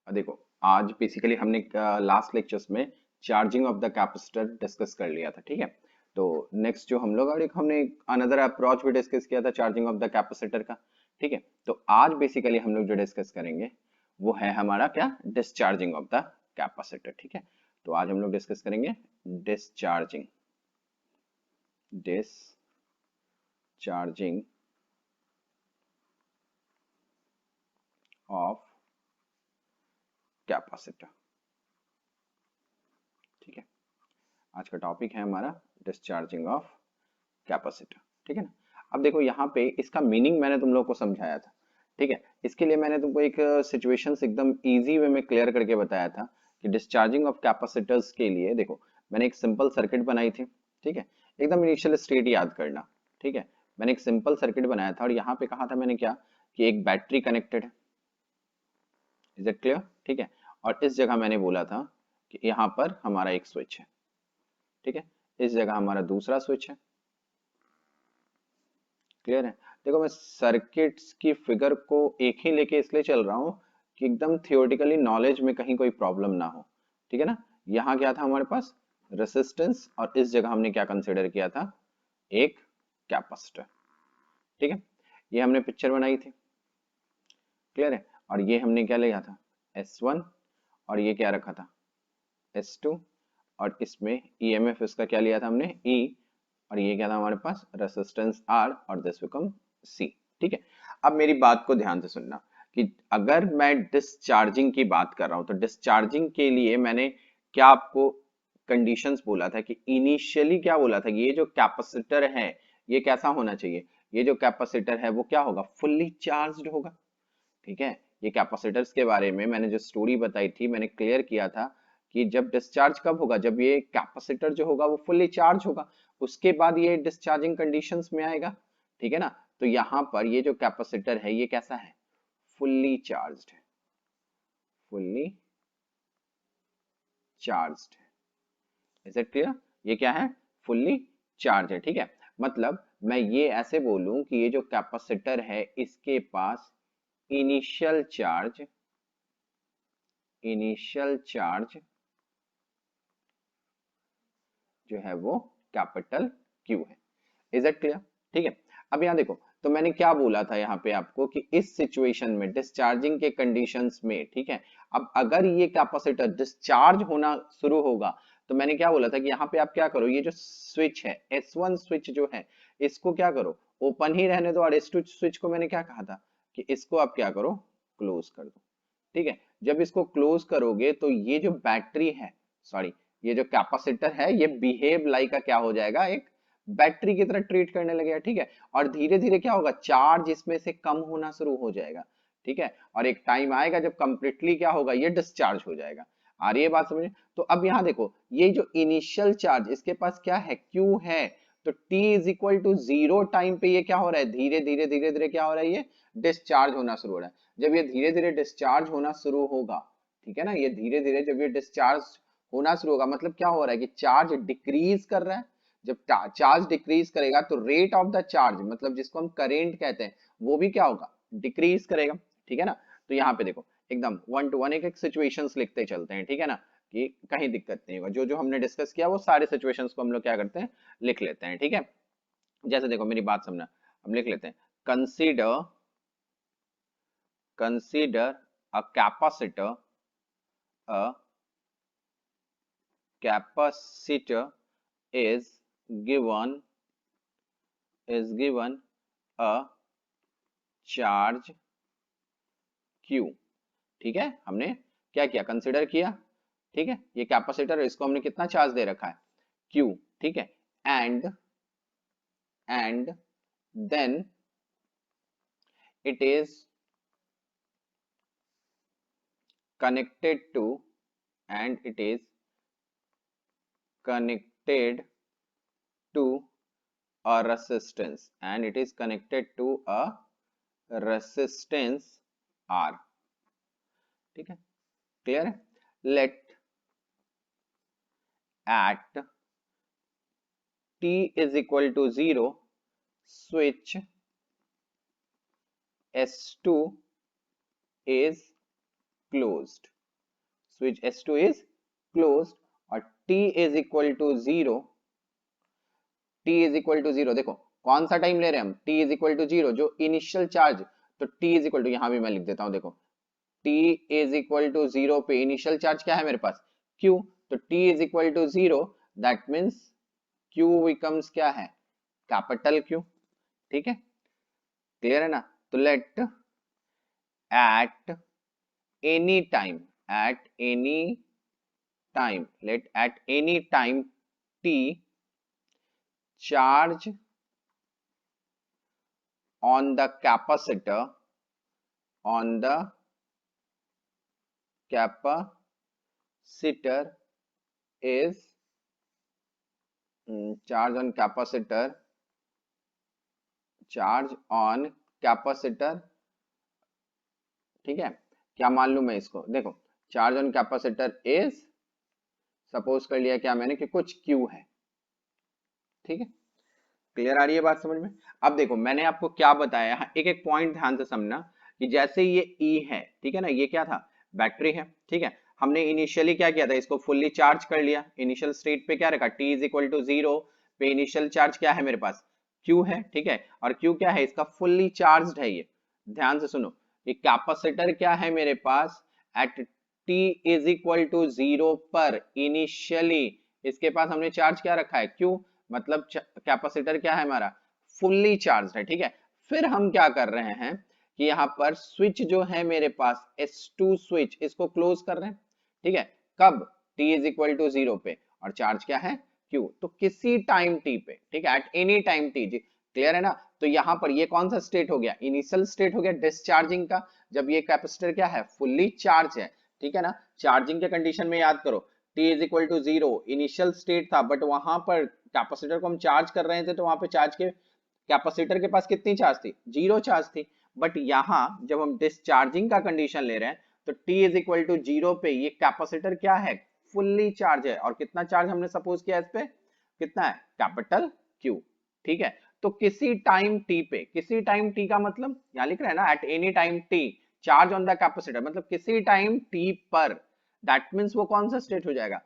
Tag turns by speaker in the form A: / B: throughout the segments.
A: देखो, आज बेसिकली हमने लास्ट लेक्चर्स में charging of the capacitor discuss कर लिया था, ठीक है। तो नेक्स्ट जो हम लोग और एक हमने अनदर अप्रोच भी डिस्कस किया था चार्जिंग ऑफ द कैपेसिटर का, ठीक है। तो आज बेसिकली हम लोग जो डिस्कस करेंगे वो है हमारा क्या, डिस्चार्जिंग ऑफ द कैपेसिटर, ठीक है। तो आज हम लोग डिस्कस करेंगे डिस्चार्जिंग डिस्चार्जिंग ऑफ कैपेसिटर, ठीक है। आज का टॉपिक है हमारा डिस्चार्जिंग ऑफ कैपेसिटर, ठीक है ना। अब देखो यहाँ पे इसका मीनिंग मैंने तुम लोग को समझाया था, ठीक है। इसके लिए मैंने तुमको एक सिचुएशंस एकदम इजी वे में क्लियर करके बताया था कि डिस्चार्जिंग ऑफ कैपेसिटर्स के लिए देखो मैंने एक सिंपल सर्किट बनाई थी, ठीक है। एकदम इनिशियल स्टेट याद करना, ठीक है। मैंने एक सिंपल सर्किट बनाया था और यहाँ पे कहा था मैंने क्या कि एक बैटरी कनेक्टेड है, इज इट क्लियर, ठीक है। और इस जगह मैंने बोला था कि यहाँ पर हमारा एक स्विच है, ठीक है। इस जगह हमारा दूसरा स्विच है, क्लियर है। देखो मैं सर्किट्स की फिगर को एक ही लेके इसलिए चल रहा हूँ कि एकदम थियोरेटिकली नॉलेज में कहीं कोई प्रॉब्लम ना हो, ठीक है ना। यहाँ क्या था हमारे पास रेसिस्टेंस और इस जगह हमने क्या कंसिडर किया था, एक कैपेसिटर, ठीक है। ये हमने पिक्चर बनाई थी, क्लियर है। और ये हमने क्या लिया था S1 और ये क्या रखा था S2 और इसमें ईएमएफ इसका क्या लिया था हमने E और ये क्या था हमारे पास रेसिस्टेंस R और दिस बिकम C, ठीक है। अब मेरी बात को ध्यान से सुनना कि अगर मैं डिस्चार्जिंग की बात कर रहा हूं तो डिस्चार्जिंग के लिए मैंने क्या आपको कंडीशंस बोला था कि इनिशियली क्या बोला था कि ये जो कैपेसिटर है ये कैसा होना चाहिए, ये जो कैपेसिटर है वो क्या होगा, फुल्ली चार्ज्ड होगा, ठीक है। ये कैपेसिटर्स के बारे में मैंने जो स्टोरी बताई थी मैंने क्लियर किया था कि जब डिस्चार्ज कब होगा, जब ये कैपेसिटर जो होगा वो फुल्ली चार्ज होगा, उसके बाद ये डिस्चार्जिंग कंडीशंस में आएगा, ठीक है ना। तो यहाँ पर ये जो कैपेसिटर है ये कैसा है, फुल्ली चार्ज्ड है, फुल्ली चार्ज्ड है, इज इट क्लियर। ये क्या है, फुल्ली चार्ज है, ठीक है। मतलब मैं ये ऐसे बोलूं कि ये जो कैपेसिटर है इसके पास इनिशियल चार्ज जो है वो कैपिटल क्यू है, इज इट क्लियर, ठीक है। अब यहाँ देखो तो मैंने क्या बोला था यहाँ पे आपको कि इस सिचुएशन में डिस्चार्जिंग के कंडीशंस में, ठीक है। अब अगर ये कैपेसिटर डिस्चार्ज होना शुरू होगा तो मैंने क्या बोला था कि यहाँ पे आप क्या करो, ये जो स्विच है S1 स्विच जो है इसको क्या करो, ओपन ही रहने दो और S2 स्विच को मैंने क्या कहा था कि इसको आप क्या करो, क्लोज कर दो, ठीक है। जब इसको क्लोज करोगे तो ये जो बैटरी है, सॉरी ये जो कैपेसिटर है ये बिहेव लाइक का क्या हो जाएगा, एक बैटरी की तरह ट्रीट करने लगेगा, ठीक है। और धीरे धीरे क्या होगा, चार्ज इसमें से कम होना शुरू हो जाएगा, ठीक है। और एक टाइम आएगा जब कंप्लीटली क्या होगा, ये डिस्चार्ज हो जाएगा। आ रही है बात समझे। तो अब यहाँ देखो ये जो इनिशियल चार्ज इसके पास क्या है, क्यू है। तो t is equal to 0 time पे ये क्या हो रहा है, धीरे धीरे धीरे धीरे क्या हो रहा है, ये डिस्चार्ज होना शुरू हो रहा है। जब ये धीरे धीरे डिस्चार्ज होना शुरू होगा, ठीक है ना, ये धीरे धीरे जब ये डिस्चार्ज होना शुरू होगा मतलब क्या हो रहा है कि चार्ज डिक्रीज कर रहा है। जब चार्ज डिक्रीज करेगा तो रेट ऑफ द चार्ज मतलब जिसको हम करेंट कहते हैं वो भी क्या होगा, डिक्रीज करेगा, ठीक है ना। तो यहाँ पे देखो एकदम वन टू वन एक एक सिचुएशंस लिखते चलते हैं, ठीक है ना, कि कहीं दिक्कत नहीं होगा। जो जो हमने डिस्कस किया वो सारे सिचुएशंस को हम लोग क्या करते हैं, लिख लेते हैं, ठीक है। जैसे देखो मेरी बात समझना, हम लिख लेते हैं consider consider a capacitor a capacitor is given a charge q, ठीक है। हमने क्या किया, कंसिडर किया, ठीक है। ये कैपेसिटर इसको हमने कितना चार्ज दे रखा है, q, ठीक है। And then it is connected to and it is connected to a resistance and it is connected to a resistance R, ठीक है, क्लियर है। Let at t is equal to 0 switch S2 is closed, switch S2 is closed और t is equal to 0, t is equal to 0, देखो कौन सा time ले रहे हैं हम, t इज इक्वल टू 0 जो इनिशियल चार्ज, तो t इज इक्वल टू, यहां भी मैं लिख देता हूं, देखो t इज इक्वल टू 0 पे इनिशियल चार्ज क्या है मेरे पास, q, तो t is equal to 0, that means q becomes क्या है, कैपिटल Q, ठीक है, क्लियर है ना। तो late at any time, at any time, let at any time t charge on the capacitor, on the capacitor is charge on capacitor, charge on capacitor, ठीक है, क्या मान लू मैं इसको, देखो charge on capacitor is, suppose कर लिया क्या मैंने कि कुछ Q है, ठीक है, क्लियर आ रही है बात समझ में। अब देखो मैंने आपको क्या बताया, एक एक पॉइंट ध्यान से समझना कि जैसे ये E है, ठीक है ना, ये क्या था, बैटरी है, ठीक है, हमने इनिशियली क्या किया था, इसको फुल्ली चार्ज कर लिया, इनिशियल स्टेट पे क्या रखा, t इज इक्वल टू 0 पे इनिशियल चार्ज क्या है मेरे पास, Q है, ठीक है, और Q क्या है, इसका फुल्ली चार्ज है ये, ध्यान से सुनो, ये कैपेसिटर क्या है मेरे पास, at t is equal to 0 पर इनिशियली इसके पास हमने चार्ज क्या रखा है, Q, मतलब कैपेसिटर क्या है हमारा, फुल्ली चार्ज है, ठीक है। फिर हम क्या कर रहे हैं कि यहाँ पर स्विच जो है मेरे पास S2 स्विच, इसको क्लोज कर रहे हैं, ठीक है, कब, t इज इक्वल टू 0 पे, और चार्ज क्या है Q, तो किसी टाइम t पे, ठीक है, एट एनी टाइम t, जी क्लियर है ना। तो यहाँ पर ये कौन सा स्टेट हो गया, इनिशियल स्टेट हो गया डिस्चार्जिंग का, जब ये कैपेसिटर क्या है, फुल्ली चार्ज है, ठीक है ना। चार्जिंग के कंडीशन में याद करो, t is equal to 0 initial state था, बट वहां पर कैपेसिटर को हम चार्ज कर रहे थे, तो वहां पे चार्ज के कैपेसिटर के पास कितनी चार्ज थी, 0 चार्ज थी, बट यहाँ जब हम डिस्चार्जिंग का कंडीशन ले रहे हैं, तो t इज इक्वल टू 0 पे ये कैपेसिटर क्या है, फुल्ली चार्ज है, और कितना चार्ज हमने सपोज किया इस पे, कितना है, कैपिटल Q, ठीक है। तो किसी टाइम t पे, किसी टाइम t का मतलब यहाँ लिख रहे हैं ना, eight any time t charge on the capacitor, मतलब किसी टाइम t पर, दैट मींस वो कौन सा स्टेट हो जाएगा,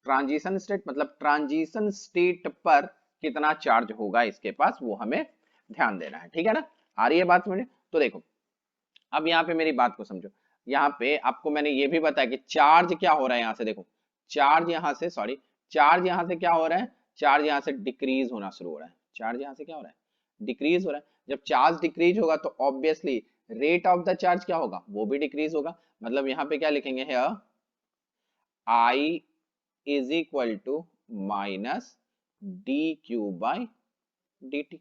A: ट्रांजिशन स्टेट, मतलब ट्रांजिशन स्टेट पर कितना चार्ज होगा इसके पास, वो हमें ध्यान देना है, ठीक है ना। आ रही है बात समझे। तो देखो अब यहाँ पे मेरी बात को समझो, यहाँ पे आपको मैंने ये भी बताया कि चार्ज क्या हो रहा है, यहाँ से देखो चार्ज यहाँ से, सॉरी, चार्ज यहाँ से क्या हो रहा है, चार्ज यहाँ से डिक्रीज होना शुरू हो रहा है, चार्ज यहाँ से क्या हो रहा है, डिक्रीज हो रहा है। जब चार्ज डिक्रीज होगा तो obviously rate of the charge क्या होगा, वो भी डिक्रीज होगा, मतलब यहाँ पे क्या लिखेंगे, है I is equal to minus dq by dt,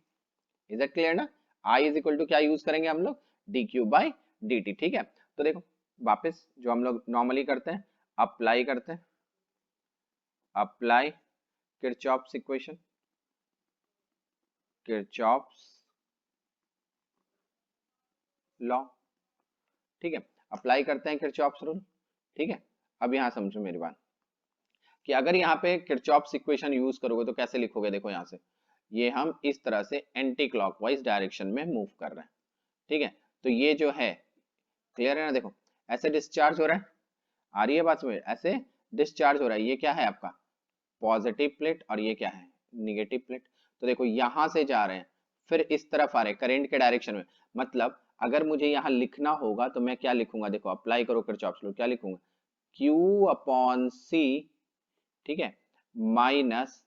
A: is that clear ना। I is equal to क्या यूज करेंगे हम लोग, dq by dt, ठीक है। तो देखो वापस जो हम लोग नॉर्मली करते हैं, अप्लाई करते हैं, apply Kirchhoff's equation, Kirchhoff's law, ठीक है, अप्लाई करते हैं किरचॉफ्स रूल, ठीक है। अब यहां समझो मेरी बात कि अगर यहाँ पे किरचॉफ्स इक्वेशन यूज करोगे तो कैसे लिखोगे, देखो यहाँ से ये हम इस तरह से एंटी क्लॉकवाइज डायरेक्शन में मूव कर रहे हैं, ठीक है। तो ये जो है क्लियर है ना, देखो ऐसे डिस्चार्ज हो रहा है, आ रही है बात समझ, ऐसे डिस्चार्ज हो रहा है, ये क्या है आपका पॉजिटिव प्लेट, और ये क्या है निगेटिव प्लेट। तो देखो यहां से जा रहे हैं, फिर इस तरफ आ रहे हैं करंट के डायरेक्शन में, मतलब अगर मुझे यहाँ लिखना होगा तो मैं क्या लिखूंगा, देखो अप्लाई करो किरचॉफ्स लॉ, क्या लिखूंगा, Q अपॉन C, ठीक है, minus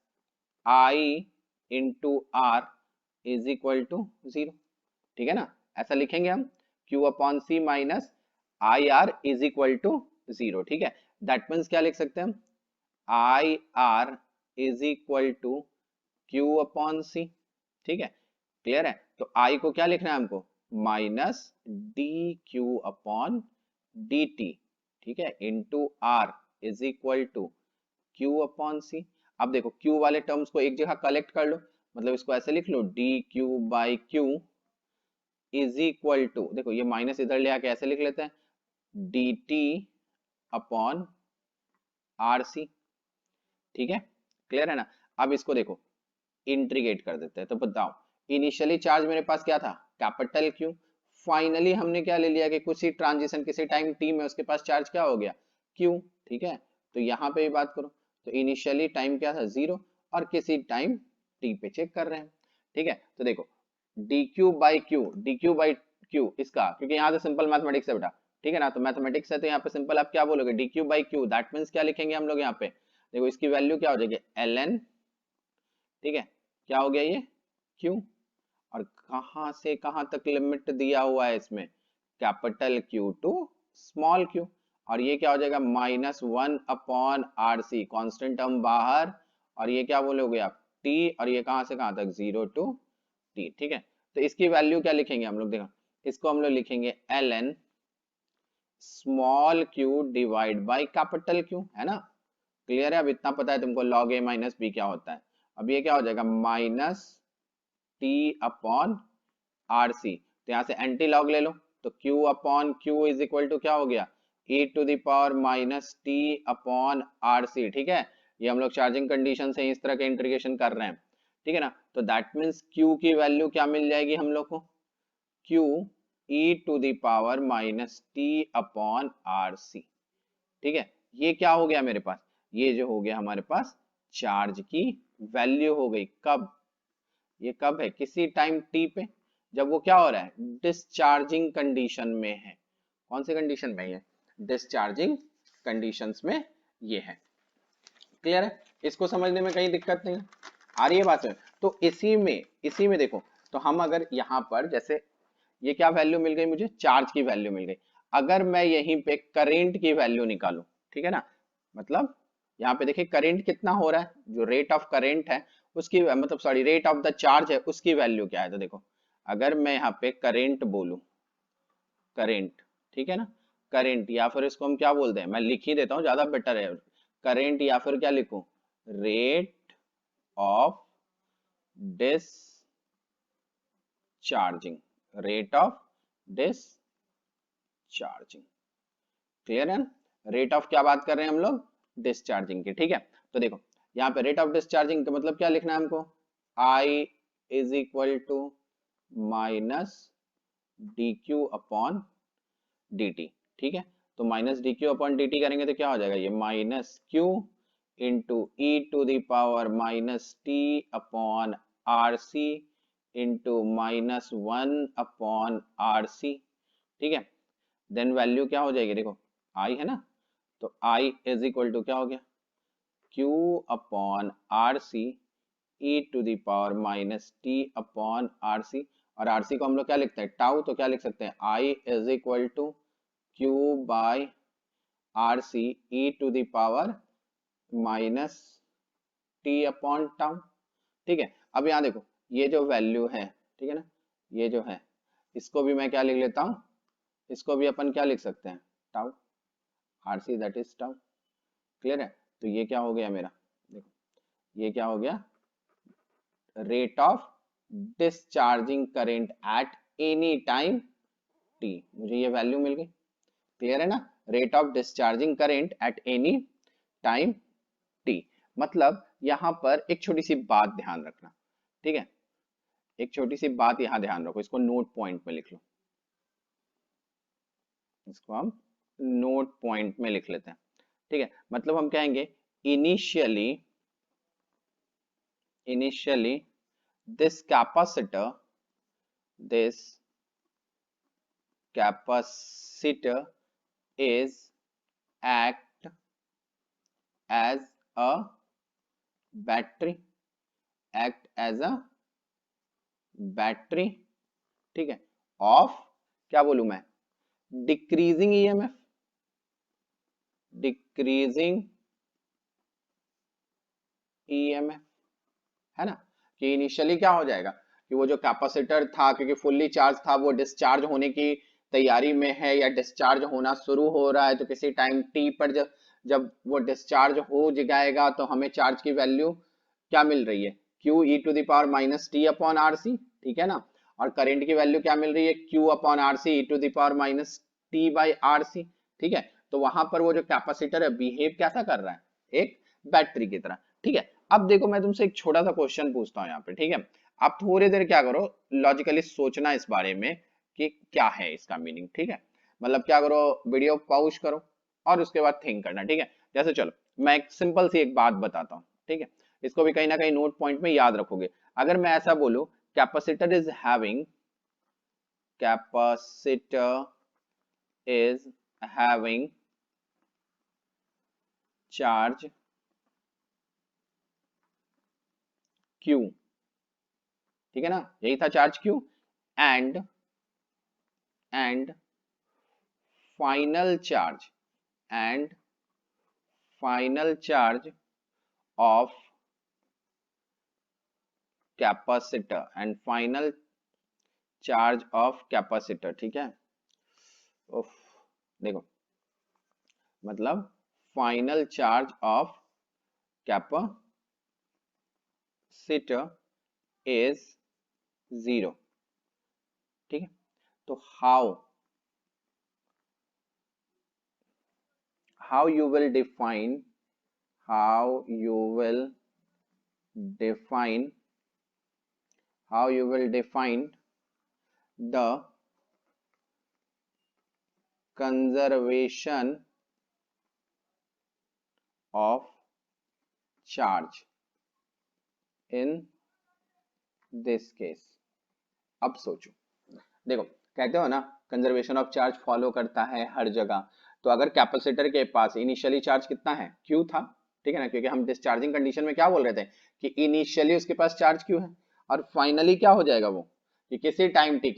A: I into R is equal to 0, ठीक है ना, ऐसा लिखेंगे हम, Q upon C minus I R is equal to 0, ठीक है। दैट मीन्स क्या लिख सकते हैं हम, I R is equal to Q upon C, ठीक है, क्लियर है। तो I को क्या लिखना है हमको, minus d q upon d t, ठीक है, into R is equal to Q upon C। अब देखो Q वाले टर्म्स को एक जगह कलेक्ट कर लो, मतलब इसको ऐसे लिख लो, d q by q is equal to, देखो ये माइनस इधर ले आके ऐसे लिख लेते हैं, d t upon R C, ठीक है, क्लियर है ना। अब इसको देखो इंटीग्रेट कर देते हैं, तो बताओ इनिशियली चार्ज मेरे पास क्या था, कैपिटल Q, फाइनली हमने क्या ले लिया कि कुछ ही ट्रांजिशन किसी टाइम t में उसके पास चार्ज क्या हो गया, क्यू, ठीक है। तो यहाँ पे भी बात करो तो इनिशियली टाइम क्या था 0 और किसी टाइम टी पे चेक कर रहे हैं, ठीक है। तो देखो डी क्यू बाई क्यू इसका, क्योंकि यहाँ से सिंपल मैथमेटिक्स है बेटा, ठीक है ना। तो मैथमेटिक्स है तो यहाँ पे सिंपल आप क्या बोलोगे D q by Q, that means क्या लिखेंगे हम लोग यहाँ पे, देखो इसकी वैल्यू क्या हो जाएगी ln, ठीक है, क्या हो गया ये क्यू, और कहां से कहां तक लिमिट दिया हुआ है इसमें, capital Q to small q, और ये क्या हो जाएगा -1/RC, कांस्टेंट टर्म बाहर, और ये क्या बोलोगे आप टी, और ये कहां से कहां तक 0 टू टी, ठीक है। तो इसकी वैल्यू क्या लिखेंगे हम लोग, देखो इसको हम लोग लिखेंगे ln small Q divide by capital Q, है ना। क्लियर है, अब इतना पता है तुमको log a माइनस बी क्या होता है। अब ये क्या हो जाएगा minus t upon R C, तो यहाँ से एंटी लॉग ले लो, तो q upon q is equal to क्या हो गया e to the power minus t upon R C, ठीक है। ये हम लोग चार्जिंग कंडीशन से इस तरह के इंटीग्रेशन कर रहे हैं, ठीक है ना। तो दैट मीन्स q की वैल्यू क्या मिल जाएगी हम लोग को, q e to the power minus t upon R C, ठीक है। ये क्या हो गया मेरे पास, ये जो हो गया हमारे पास चार्ज की वैल्यू हो गई, कब, ये कब है किसी टाइम t पे, जब वो क्या हो रहा है डिस्चार्जिंग कंडीशन में है, कौन से कंडीशन में है, डिस्चार्जिंग कंडीशंस में ये है। क्लियर है, इसको समझने में कहीं दिक्कत नहीं आ रही है बात में। तो इसी में देखो, तो हम अगर यहाँ पर जैसे ये क्या वैल्यू मिल गई मुझे, चार्ज की वैल्यू मिल गई, अगर मैं यहीं पे करंट की वैल्यू निकालूं, ठीक है ना, मतलब यहाँ पे देखिए करंट कितना हो रहा है, जो रेट ऑफ करंट है उसकी, मतलब sorry rate of the charge है उसकी वैल्यू क्या है। तो देखो अगर मैं यहाँ पे करंट बोलूं, करंट, ठीक है ना, करंट, या फिर इसको हम क्या बोलते हैं, मैं लिख ही देता हूँ ज्यादा बेटर है, करंट, या फिर क्या लिखूं rate of discharging, rate of discharging, clear है। रेट ऑफ क्या बात कर रहे हैं हम लोग, डिस्चार्जिंग की, ठीक है। तो देखो यहाँ पे रेट ऑफ डिस्चार्जिंग का मतलब क्या लिखना है हमको, I is equal to minus d q upon d t, ठीक है। तो minus d q upon d t करेंगे तो क्या हो जाएगा, ये minus q into e to the power minus t upon R C into -1/RC, ठीक है। देन वैल्यू क्या हो जाएगी, देखो आई है ना, तो I इज इक्वल टू क्या हो गया Q upon R C e to the power minus t upon R C, और आर सी को हम लोग क्या लिखते हैं टाउ, तो क्या लिख सकते हैं I is equal to Q by R C e to the power minus t upon tau, ठीक है। अब यहाँ देखो ये जो वैल्यू है, ठीक है ना, ये जो है इसको भी मैं क्या लिख लेता हूँ, इसको भी अपन क्या लिख सकते हैं tau, R see that is tau, clear है। तो ये क्या हो गया मेरा, देखो ये क्या हो गया rate of discharging current eight any time T, मुझे ये वैल्यू मिल गई, क्लियर है ना, rate of discharging current eight any time T. मतलब यहां पर एक छोटी सी बात ध्यान रखना, ठीक है, एक छोटी सी बात यहां ध्यान रखो, इसको नोट पॉइंट में लिख लो, इसको हम नोट पॉइंट में लिख लेते हैं, ठीक है। मतलब हम कहेंगे initially this capacitor is act as a battery, ठीक है, ऑफ क्या बोलूं मैं डिक्रीजिंग ईएमएफ, है ना, कि इनिशियली क्या हो जाएगा कि वो जो कैपेसिटर था क्योंकि फुल्ली चार्ज था वो डिस्चार्ज होने की तैयारी में है या डिस्चार्ज होना शुरू हो रहा है, तो किसी टाइम टी पर जब जब वो डिस्चार्ज हो जाएगा तो हमें चार्ज की वैल्यू क्या मिल रही है q e to the power minus t upon R C, ठीक है ना, और करंट की वैल्यू क्या मिल रही है q upon R C e to the power minus t by R C, ठीक है। तो वहां पर वो जो कैपेसिटर है बिहेव कैसा कर रहा है, एक बैटरी की तरह, ठीक है। अब देखो मैं तुमसे एक छोटा सा क्वेश्चन पूछता हूँ यहाँ पे, ठीक है, आप थोड़ी देर क्या करो लॉजिकली सोचना इस बारे में कि क्या है इसका मीनिंग, ठीक है। मतलब क्या करो वीडियो पॉज करो, और उसके बाद थिंक करना, ठीक है। जैसे चलो मैं एक सिंपल सी एक बात बताता हूँ, ठीक है, इसको भी कहीं ना कहीं नोट पॉइंट में याद रखोगे। अगर मैं ऐसा बोलूं capacitor is having, capacitor is having charge Q, ठीक है ना, यही था charge Q, and final charge, and final charge of capacitor, and final charge of capacitor, ठीक है। उफ, देखो मतलब final charge of capacitor is 0, ठीक है। तो how you will define, how you will define the conservation of charge in this case। अब सोचो, देखो कहते हो ना कंजर्वेशन ऑफ चार्ज फॉलो करता है हर जगह, तो अगर कैपेसिटर के पास इनिशियली चार्ज कितना है, Q था, ठीक है ना, क्योंकि हम डिस्चार्जिंग कंडीशन में क्या बोल रहे थे कि इनिशियली उसके पास चार्ज Q है, और फाइनली क्या हो जाएगा वो कि किसी टाइम t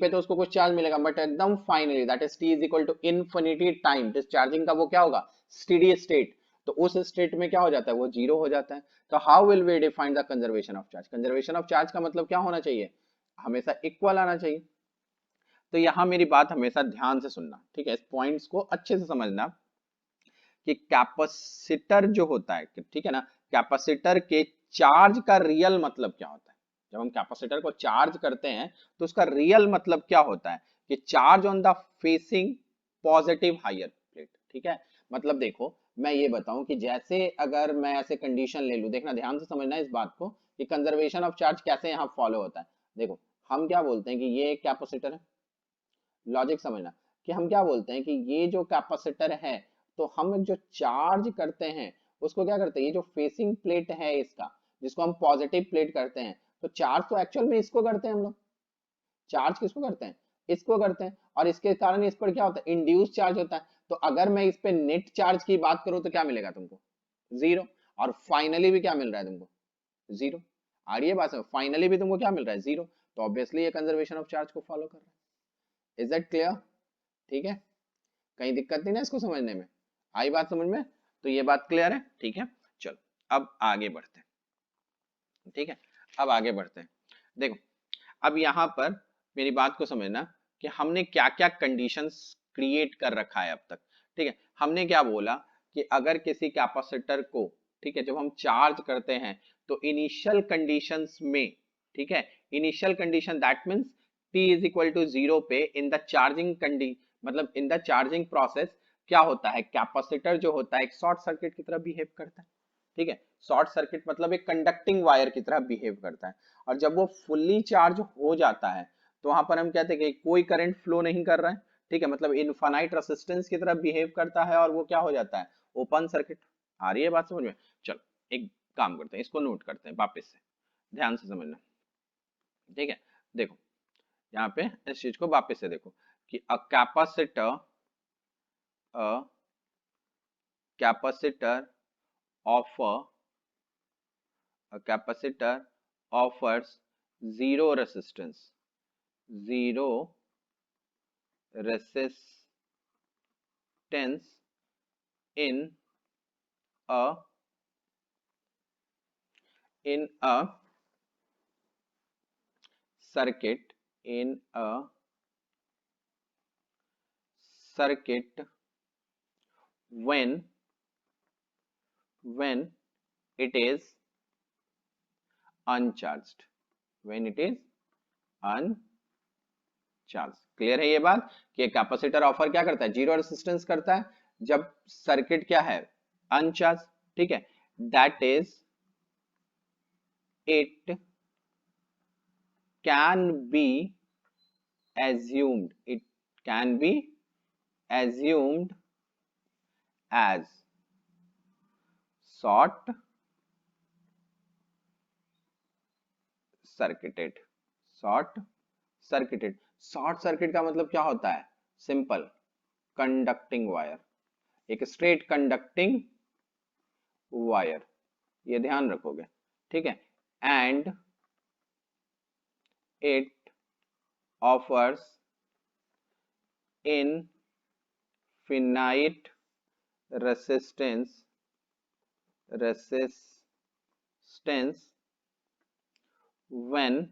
A: पे तो उसको कुछ चार्ज मिलेगा, बट एकदम finally that is t is equal to infinity time discharging का वो क्या होगा, स्टेडी स्टेट, तो उस स्टेट में क्या हो जाता है, वो जीरो हो जाता है। तो how will we define the conservation of charge, conservation of charge का मतलब क्या होना चाहिए, हमेशा इक्वल आना चाहिए। तो यहां मेरी बात हमेशा ध्यान से सुनना, ठीक है, इस पॉइंट्स को अच्छे से समझना कि कैपेसिटर जो होता है, ठीक है ना, कैपेसिटर के चार्ज का रियल मतलब क्या होता है। जब हम कैपेसिटर को चार्ज करते हैं तो उसका रियल मतलब क्या होता है कि charge on the facing positive higher plate, ठीक है। मतलब देखो मैं ये बताऊं कि जैसे अगर मैं ऐसे कंडीशन ले लूं, देखना ध्यान से समझना इस बात को कि कंजर्वेशन ऑफ चार्ज कैसे यहाँ फॉलो होता है। देखो हम क्या बोलते हैं कि ये एक कैपेसिटर है, लॉजिक समझना कि हम क्या बोलते हैं कि ये जो कैपेसिटर है, तो हम जो चार्ज करते हैं उसको क्या करते हैं, ये जो फेसिंग प्लेट है इसका, जिसको हम पॉजिटिव प्लेट करते हैं, तो चार्ज तो एक्चुअल में इसको करते हैं हम लोग, चार्ज किसको करते हैं, इसको करते हैं, और इसके कारण इस पर क्या होता है, इंड्यूस चार्ज होता है। तो अगर मैं इस पे नेट चार्ज की बात करूं तो क्या मिलेगा तुमको, जीरो, और फाइनली भी क्या मिल रहा है तुमको, जीरो। आ रही है बात समझ, फाइनली भी तुमको क्या मिल रहा है, जीरो। तो ऑब्वियसली ये कंजर्वेशन ऑफ चार्ज को फॉलो कर रहा है। इज दैट क्लियर, ठीक है, कहीं दिक्कत नहीं ना इसको समझने में, आई बात समझ में, तो ये बात क्लियर है, ठीक है। चलो अब आगे बढ़ते हैं, ठीक है, अब आगे बढ़ते हैं। देखो अब यहाँ पर मेरी बात को समझना कि हमने क्या क्या कंडीशंस क्रिएट कर रखा है अब तक, ठीक है। हमने क्या बोला कि अगर किसी कैपेसिटर को, ठीक है, जब हम चार्ज करते हैं तो इनिशियल कंडीशंस में, ठीक है, initial condition that means t is equal to 0 पे इन द चार्जिंग कंडी, मतलब इन द चार्जिंग प्रोसेस क्या होता है, कैपेसिटर जो होता है एक शॉर्ट सर्किट की तरह बिहेव करता है, ठीक है। शॉर्ट सर्किट मतलब एक कंडक्टिंग वायर की तरह बिहेव करता है, और जब वो फुल्ली चार्ज हो जाता है तो वहां पर हम कहते हैं कि कोई करंट फ्लो नहीं कर रहा है, ठीक है, मतलब इनफाइनाइट रेजिस्टेंस की तरह बिहेव करता है, और वो क्या हो जाता है, ओपन सर्किट। आ रही है बात समझ में, चलो एक काम करते हैं, इसको नोट करते हैं वापस से, ध्यान से समझना, ठीक है। देखो यहाँ पे इस चीज को वापस से देखो कि a capacitor offer a capacitor offers zero resistance, zero resistance in a in a circuit, in a circuit when it is uncharged, when it is uncharged। Clear है ये बात कि कैपेसिटर ऑफर क्या करता है, जीरो रेजिस्टेंस करता है जब सर्किट क्या है, अनचार्ज, ठीक है। That is it can be assumed, it can be assumed as short circuited. Short circuited, short circuit का मतलब क्या होता है? सिंपल, कंडक्टिंग वायर, एक स्ट्रेट कंडक्टिंग वायर, ये ध्यान रखोगे, ठीक है। And it offers infinite resistance when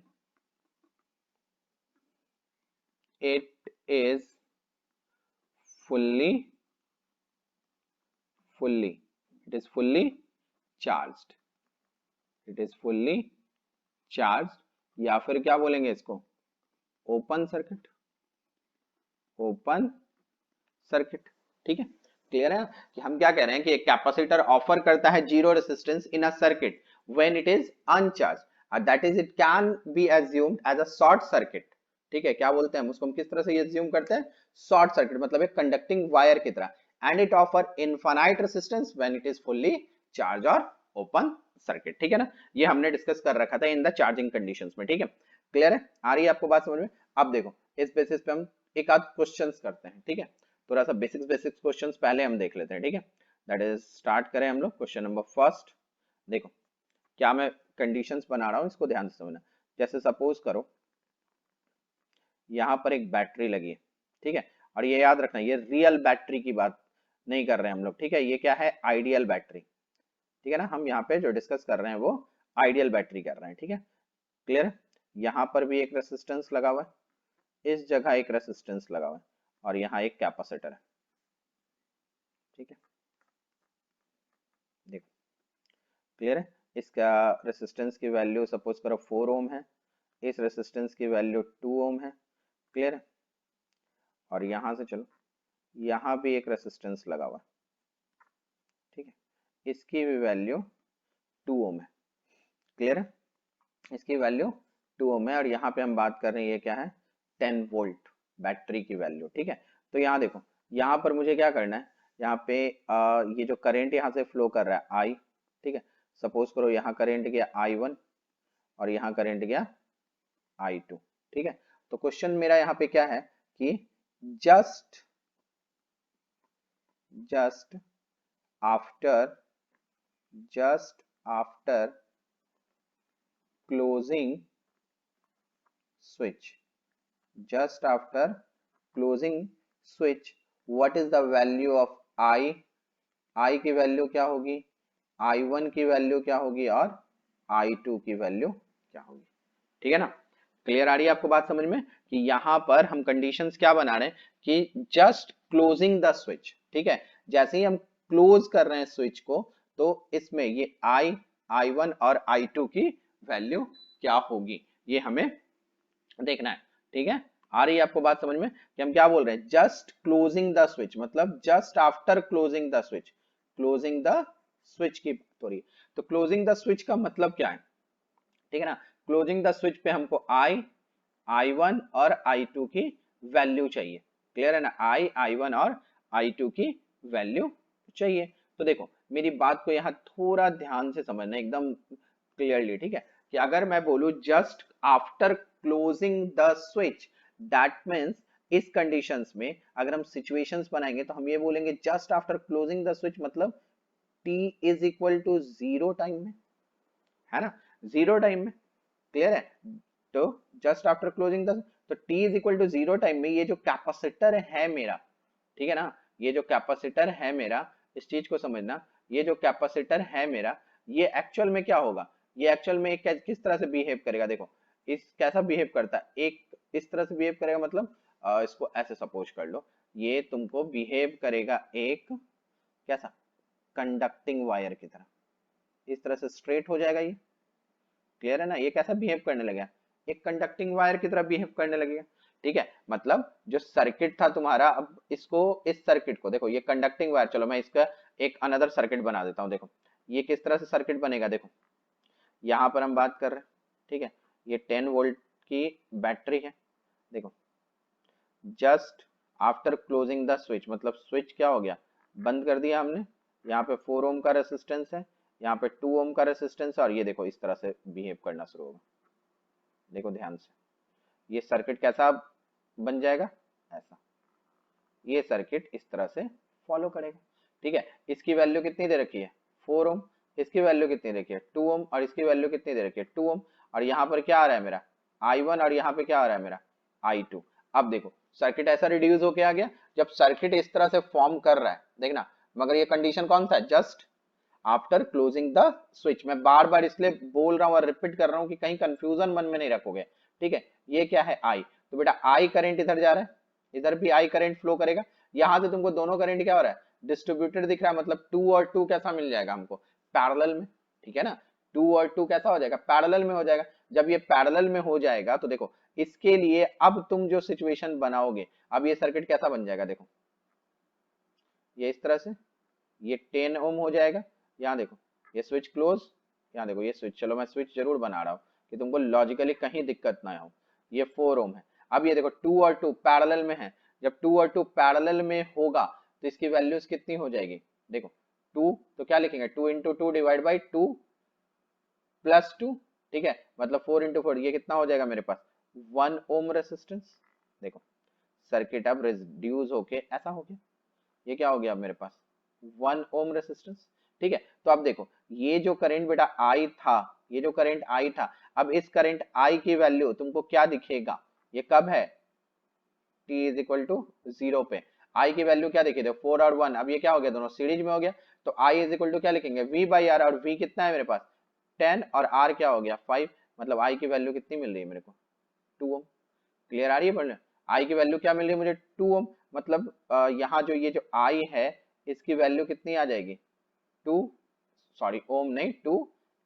A: it is fully charged, या फिर क्या बोलेंगे इसको? ओपन सर्किट, ठीक है। क्लियर है कि हम क्या कह रहे हैं कि एक कैपेसिटर ऑफर करता है zero resistance in a circuit when it is uncharged, that is it can be assumed as a short circuit, ठीक है। क्या बोलते हैं उसको, हम किस तरह से अज्यूम करते हैं? शॉर्ट सर्किट, मतलब एक कंडक्टिंग वायर की तरह। And it offer infinite resistance when it is fully charge और ओपन सर्किट, ठीक है ना। ये हमने डिस्कस कर रखा था इन द चार्जिंग कंडीशंस में, ठीक है। क्लियर है, आ रही है आपको बात समझ में? अब देखो इस बेसिस पे हम एक आध क्वेश्चंस करते हैं, ठीक है। थोड़ा सा बेसिक्स क्वेश्चंस पहले हम देख लेते हैं, ठीक है। दैट इज स्टार्ट करें हम लोग क्वेश्चन नंबर फर्स्ट। देखो क्या मैं कंडीशंस बना रहा हूं, इसको ध्यान से समझना। जैसे सपोज करो यहाँ पर एक बैटरी लगी है, ठीक है। और ये याद रखना, ये रियल बैटरी की बात नहीं कर रहे हैं हम लोग, ठीक है। ये क्या है? आइडियल बैटरी, ठीक है ना। हम यहाँ पे जो डिस्कस कर रहे हैं वो आइडियल बैटरी कर रहे हैं, ठीक है। क्लियर है। यहाँ पर भी एक रेसिस्टेंस लगा हुआ है, इस जगह एक रेसिस्टेंस लगा हुआ है, और यहाँ एक कैपेसिटर है, ठीक है। देखो क्लियर है। इसका रेसिस्टेंस की वैल्यू सपोज करो 4 ओम है, इस रेसिस्टेंस की वैल्यू 2 ओम है, क्लियर है। और यहाँ से चलो, यहाँ भी एक रेसिस्टेंस लगा हुआ है, ठीक है। इसकी भी वैल्यू 2 ओम है, क्लियर है। इसकी वैल्यू 2 ओम है, और यहाँ पे हम बात कर रहे हैं ये क्या है? 10 वोल्ट बैटरी की वैल्यू, ठीक है। तो यहाँ देखो, यहाँ पर मुझे क्या करना है? यहाँ पे ये जो करंट यहाँ से फ्लो कर रहा है आई, ठीक है। सपोज करो यहाँ करंट गया I1 और यहाँ करंट गया I2, ठीक है। तो क्वेश्चन मेरा यहाँ पे क्या है कि just after closing switch, just after closing switch, what is the value of I की वैल्यू क्या होगी, I1 की वैल्यू क्या होगी, और I2 की वैल्यू क्या होगी, ठीक है ना। क्लियर आ रही है आपको बात समझ में कि यहाँ पर हम कंडीशंस क्या बना रहे हैं कि जस्ट क्लोजिंग द स्विच, ठीक है। जैसे ही हम क्लोज कर रहे हैं स्विच को, तो इसमें ये I1 और I2 की वैल्यू क्या होगी, ये हमें देखना है, ठीक है। आ रही है आपको बात समझ में कि हम क्या बोल रहे हैं? जस्ट क्लोजिंग द स्विच, मतलब just after closing the switch, की बात हो रही है। तो क्लोजिंग द स्विच का मतलब क्या है, ठीक है ना। क्लोजिंग द स्विच पे हमको I1 और I2 की वैल्यू चाहिए, क्लियर है ना। I1 और I2 की वैल्यू चाहिए। तो देखो मेरी बात को यहाँ थोड़ा ध्यान से समझना एकदम क्लियरली, ठीक है। कि अगर मैं बोलूं just after closing the switch, that means इस कंडीशंस में अगर हम सिचुएशंस बनाएंगे तो हम ये बोलेंगे just after closing the switch, मतलब t is equal to 0 time में, है ना, 0 टाइम में, क्लियर है। तो जस्ट आफ्टर क्लोजिंग द, तो t is equal to 0 time में ये जो कैपेसिटर है मेरा, ठीक है ना, ये जो कैपेसिटर है मेरा, इस चीज को समझना, ये जो कैपेसिटर है मेरा, ये एक्चुअल में क्या होगा? ये एक्चुअल में एक किस तरह से बिहेव करेगा? देखो इस कैसा बिहेव करता है, एक इस तरह से बिहेव करेगा, मतलब इसको ऐसे सपोज कर लो, ये तुमको बिहेव करेगा एक कैसा? कंडक्टिंग वायर की तरह, इस तरह से स्ट्रेट हो जाएगा ये, क्लियर है ना। ये कैसा बिहेव करने लगेगा? एक कंडक्टिंग वायर की तरह बिहेव करने लगेगा, ठीक है। मतलब जो सर्किट था तुम्हारा, अब इसको, इस सर्किट को देखो, ये कंडक्टिंग वायर, चलो मैं इसका एक अनदर सर्किट बना देता हूँ। देखो ये किस तरह से सर्किट बनेगा, देखो यहाँ पर हम बात कर रहे हैं, ठीक है। ये 10 वोल्ट की बैटरी है, देखो just after closing the switch, मतलब स्विच क्या हो गया? बंद कर दिया हमने, यहाँ पे 4 ओम का रेसिस्टेंस है, यहाँ पे 2 ओम का रेसिस्टेंस है, और ये देखो इस तरह से बिहेव करना शुरू होगा। देखो ध्यान से, ये सर्किट कैसा बन जाएगा, ऐसा, ये सर्किट इस तरह से फॉलो करेगा। ठीक है, इसकी वैल्यू कितनी दे रखी है, 4 ओम, इसकी वैल्यू कितनी दे रखी है, 2 ओम, और इसकी वैल्यू कितनी दे रखी है, 2 ओम, और यहाँ पर क्या आ रहा है मेरा I1, और यहाँ पे क्या आ रहा है मेरा I2। अब देखो सर्किट ऐसा रिड्यूस होके आ गया। जब सर्किट इस तरह से फॉर्म कर रहा है, देखना, मगर ये कंडीशन कौन सा है, just after closing the switch. मैं बार बार इसलिए बोल रहा हूँ और रिपीट कर रहा हूँ कि कहीं कंफ्यूजन मन में नहीं रखोगे। ठीक है, ये क्या है I, तो बेटा I करंट इधर जा रहा है, इधर भी I करंट फ्लो करेगा। यहां से तुमको दोनों करंट क्या हो रहा है, डिस्ट्रीब्यूटेड दिख रहा है, मतलब 2 और 2 कैसा मिल जाएगा हमको, पैरेलल में। ठीक है ना, 2 और 2 कैसा हो जाएगा, पैरेलल में हो जाएगा। जब ये पैरेलल में हो जाएगा तो देखो इसके लिए अब तुम जो सिचुएशन बनाओगे, अब ये सर्किट कैसा बन जाएगा, देखो ये इस तरह से, ये 10 ओम हो जाएगा। यहाँ देखो ये स्विच क्लोज, यहाँ देखो ये स्विच, चलो मैं स्विच जरूर बना रहा हूँ कि तुमको लॉजिकली कहीं दिक्कत ना हो। ये 4 ओम है। अब ये देखो 2 और 2 पैरेलल में है, जब 2 और 2 पैरेलल में होगा तो इसकी वैल्यूज कितनी हो जाएगी, देखो 2 तो क्या लिखेंगे, 2 इंटू 2 डिवाइड बाई 2 प्लस 2। ठीक है, मतलब 4 इंटू 4, ये कितना हो जाएगा मेरे पास, 1 ओम रेसिस्टेंस। देखो सर्किट अब रिड्यूस होके ऐसा हो गया, ये क्या हो गया अब मेरे पास 1 ओम रेसिस्टेंस। ठीक है, तो अब देखो ये जो करंट बेटा आई था, ये जो करंट आई था, अब इस करंट आई की वैल्यू तुमको क्या दिखेगा, ये कब है, t इज इक्वल टू 0 पे आई की वैल्यू क्या देखिए, 4 और 1, अब ये क्या हो गया, दोनों सीरीज में हो गया, तो i इज इक्वल टू क्या लिखेंगे, v बाई आर, और v कितना है मेरे पास 10, और r क्या हो गया 5, मतलब i की वैल्यू कितनी मिल रही है मेरे को 2 ओम। क्लियर आ रही है पढ़ने, i की वैल्यू क्या मिल रही है मुझे 2 ओम, मतलब यहाँ जो ये जो i है इसकी वैल्यू कितनी आ जाएगी 2, सॉरी ओम नहीं 2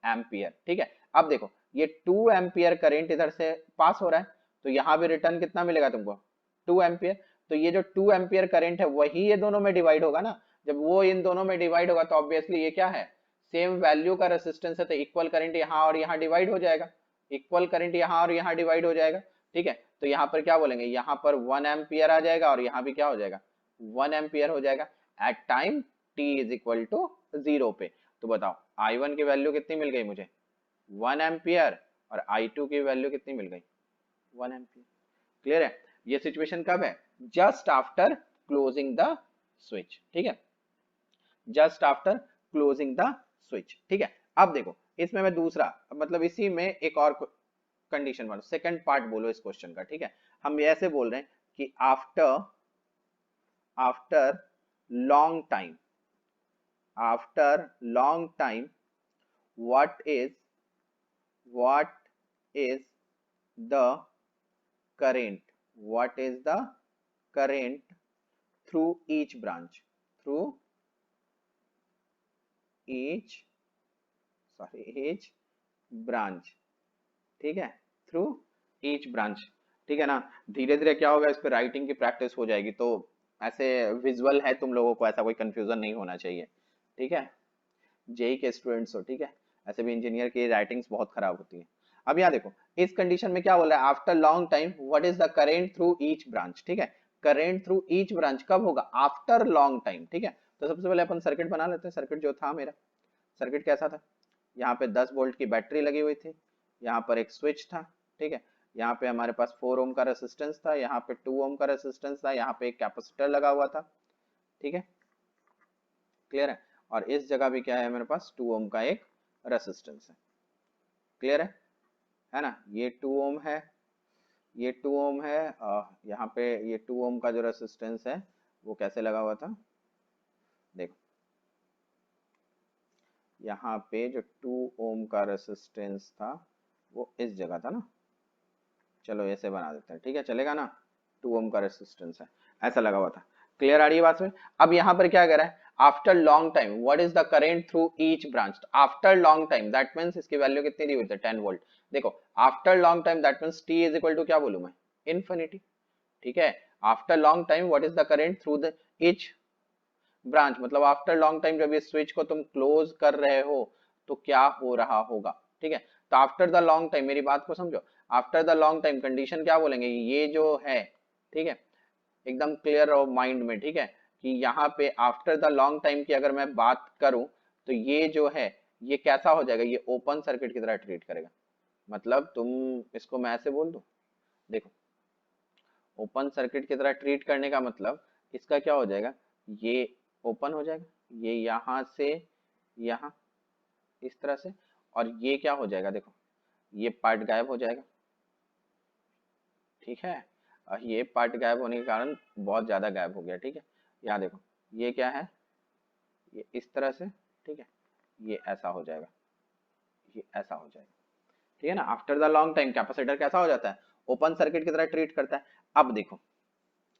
A: एम्पियर। ठीक है, अब देखो ये 2 एम्पियर करंट इधर से पास हो रहा है, तो यहाँ भी रिटर्न कितना मिलेगा तुमको 2 एम्पियर। तो ये जो 2 एम्पियर करंट है वही ये दोनों में डिवाइड होगा ना, जब वो इन दोनों में डिवाइड होगा तो ऑब्वियसली ये क्या है, सेम वैल्यू का रेसिस्टेंस है, तो इक्वल करंट यहाँ और यहाँ डिवाइड हो जाएगा, इक्वल करंट यहाँ और यहाँ डिवाइड हो जाएगा। ठीक है, तो यहाँ पर क्या बोलेंगे, यहाँ पर 1 एम्पियर आ जाएगा, और यहाँ भी क्या हो जाएगा 1 एम्पियर हो जाएगा at time t is equal to 0 पे। तो बताओ I1 की वैल्यू कितनी मिल गई मुझे 1 एम्पियर, और I2 की वैल्यू कितनी मिल गई 1 एम्पियर। क्लियर है, ये सिचुएशन कब है, just after closing the switch. ठीक है, just after closing the switch. ठीक है, अब देखो इसमें मैं दूसरा, मतलब इसी में एक और कंडीशन वाला सेकंड पार्ट बोलो इस क्वेश्चन का। ठीक है, हम ऐसे बोल रहे हैं कि after after long time, after long time, what is the current, what is the current through each branch, through each each branch। ठीक है, थ्रू ईच ब्रांच। ठीक है ना, धीरे धीरे क्या होगा, इस पे राइटिंग की प्रैक्टिस हो जाएगी, तो ऐसे विजुअल है तुम लोगों को, ऐसा कोई कंफ्यूजन नहीं होना चाहिए। ठीक है, जेई के स्टूडेंट्स हो, ठीक है, ऐसे भी इंजीनियर की राइटिंग्स बहुत खराब होती है। अब यहाँ देखो इस कंडीशन में क्या बोल रहा है, after long time what is the current through each branch. ठीक है, करेंट थ्रू ईच ब्रांच कब होगा, आफ्टर लॉन्ग टाइम। ठीक है, तो सबसे पहले अपन सर्किट बना लेते हैं। सर्किट जो था मेरा, सर्किट कैसा था, यहाँ पे 10 वोल्ट की बैटरी लगी हुई थी, यहाँ पर एक स्विच था। ठीक है, यहाँ पे हमारे पास 4 ओम का रेसिस्टेंस था, यहाँ पे 2 ओम का रेसिस्टेंस था, यहाँ पे एक कैपेसिटर लगा हुआ था। ठीक है, क्लियर है, और इस जगह भी क्या है मेरे पास 2 ओम का एक रेसिस्टेंस है। क्लियर है ना, ये 2 ओम है, ये 2 ओम है, यहाँ पे ये 2 ओम का जो रेसिस्टेंस है वो कैसे लगा हुआ था, देखो यहाँ पे जो 2 ओम का रेसिस्टेंस था वो इस जगह था ना, चलो ऐसे बना देते हैं। ठीक है, चलेगा ना, 2 ओम का रेसिस्टेंस है, ऐसा लगा हुआ था। क्लियर आ रही है बात में। अब यहाँ पर क्या कह रहा है, after long time what is the current through each branch. After long time that means इसकी वैल्यू कितनी दी हुई है 10 वोल्ट। देखो after long time that means t is equal to क्या बोलूं मैं, इन्फिनिटी। ठीक है, after long time what is the current through the each branch, मतलब आफ्टर लॉन्ग टाइम जब ये स्विच को तुम क्लोज कर रहे हो तो क्या हो रहा होगा। ठीक है, तो आफ्टर द लॉन्ग टाइम, मेरी बात को समझो, after the long time condition क्या बोलेंगे, ये जो है ठीक है एकदम क्लियर रहो माइंड में। ठीक है, कि यहाँ पे आफ्टर द लॉन्ग टाइम की अगर मैं बात करूं तो ये जो है ये कैसा हो जाएगा, ये ओपन सर्किट की तरह ट्रीट करेगा। मतलब तुम इसको मैं ऐसे बोल दूं, देखो ओपन सर्किट की तरह ट्रीट करने का मतलब इसका क्या हो जाएगा, ये ओपन हो जाएगा, ये यहाँ से यहाँ इस तरह से, और ये क्या हो जाएगा, देखो ये पार्ट गायब हो जाएगा। ठीक है, और ये पार्ट गायब होने के कारण बहुत ज्यादा गायब हो गया। ठीक है, यहाँ देखो ये क्या है, ये इस तरह से, ठीक है, ये ऐसा हो जाएगा, ये ऐसा हो जाएगा। ठीक है ना, after the long time capacitor कैसा हो जाता है, ओपन सर्किट की तरह ट्रीट करता है। अब देखो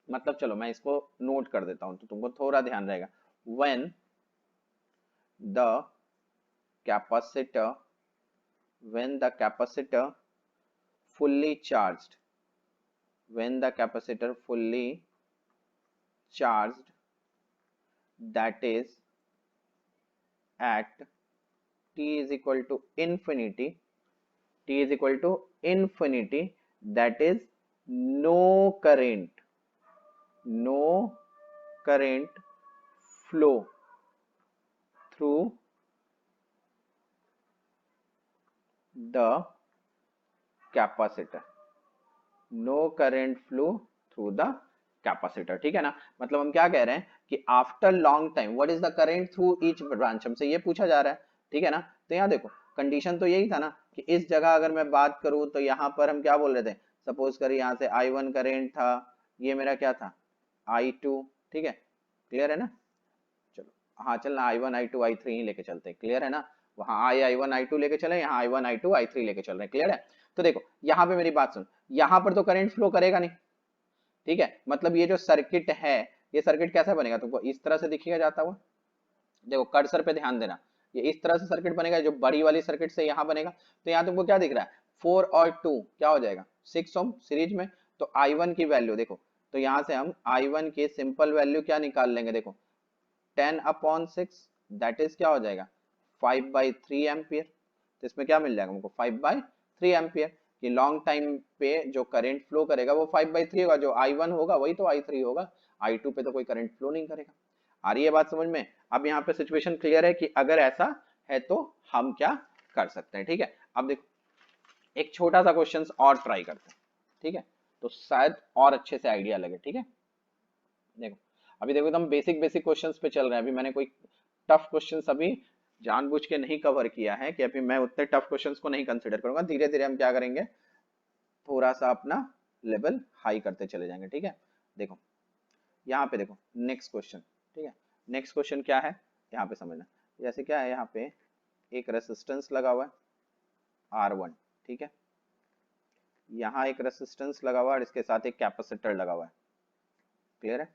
A: मतलब चलो मैं इसको नोट कर देता हूं तो तुमको थोड़ा ध्यान रहेगा। When the capacitor when the capacitor fully charged when the capacitor fully charged, that is at t is equal to infinity, t is equal to infinity, that is no current, no current flow through the capacitor, no current flow through the capacitor. ठीक है ना, मतलब हम क्या कह रहे हैं कि after long time what is the current through each branch, हमसे ये पूछा जा रहा है। ठीक है ना, तो यहाँ देखो कंडीशन तो यही था ना कि इस जगह अगर मैं बात करूं तो यहाँ पर हम क्या बोल रहे थे, सपोज करिए यहाँ से I1 करंट था, ये मेरा क्या था I2। ठीक है, क्लियर है ना, चलो हाँ चलना I1 I2 I3 ही लेके चलते हैं, क्लियर है ना, वहां I1 I2 लेके चले, यहाँ I1 I2 I3 लेके चल रहे हैं, क्लियर है। तो देखो यहाँ पे मेरी बात सुन, यहाँ पर तो करंट फ्लो करेगा नहीं। ठीक है, मतलब ये जो सर्किट है, ये सर्किट कैसा बनेगा तुमको इस तरह से दिखेगा जाता हुआ, देखो कर्सर पे ध्यान देना, ये इस तरह से सर्किट बनेगा, जो बड़ी वाली सर्किट से यहाँ बनेगा। तो यहाँ तुमको क्या दिख रहा है, 4 और 2 क्या हो जाएगा 6 ओम सीरीज में। तो I1 की वैल्यू देखो, तो यहाँ से हम I1 की सिंपल वैल्यू क्या निकाल लेंगे, देखो 10/6 दैट इज क्या हो जाएगा 5/3 एम्पियर। तो इसमें क्या मिल जाएगा हमको 5/3 एम्पियर, कि लॉन्ग टाइम पे जो करंट फ्लो करेगा वो 5/3 होगा, जो I1 होगा वही तो I3 होगा, I2 पे तो कोई करंट फ्लो नहीं करेगा। आ रही है बात समझ में। अब यहाँ पे सिचुएशन क्लियर है कि अगर ऐसा है तो हम क्या कर सकते हैं। ठीक है, अब देखो एक छोटा सा क्वेश्चन और ट्राई करते हैं। ठीक है, तो शायद और अच्छे से आइडिया लगे। ठीक है, देखो अभी देखो एकदम बेसिक बेसिक क्वेश्चंस पे चल रहे हैं, अभी मैंने कोई टफ क्वेश्चंस अभी जानबूझ के नहीं कवर किया है, कि अभी मैं उतने टफ क्वेश्चंस को नहीं कंसीडर करूंगा, धीरे धीरे हम क्या करेंगे थोड़ा सा अपना लेवल हाई करते चले जाएंगे। ठीक है, देखो यहाँ पे देखो नेक्स्ट क्वेश्चन। ठीक है, नेक्स्ट क्वेश्चन क्या है यहाँ पे समझना, जैसे क्या है यहाँ पे एक रेसिस्टेंस लगा हुआ है R1। ठीक है, यहाँ एक रेसिस्टेंस लगा हुआ है और इसके साथ एक कैपेसिटर लगा हुआ है, क्लियर है।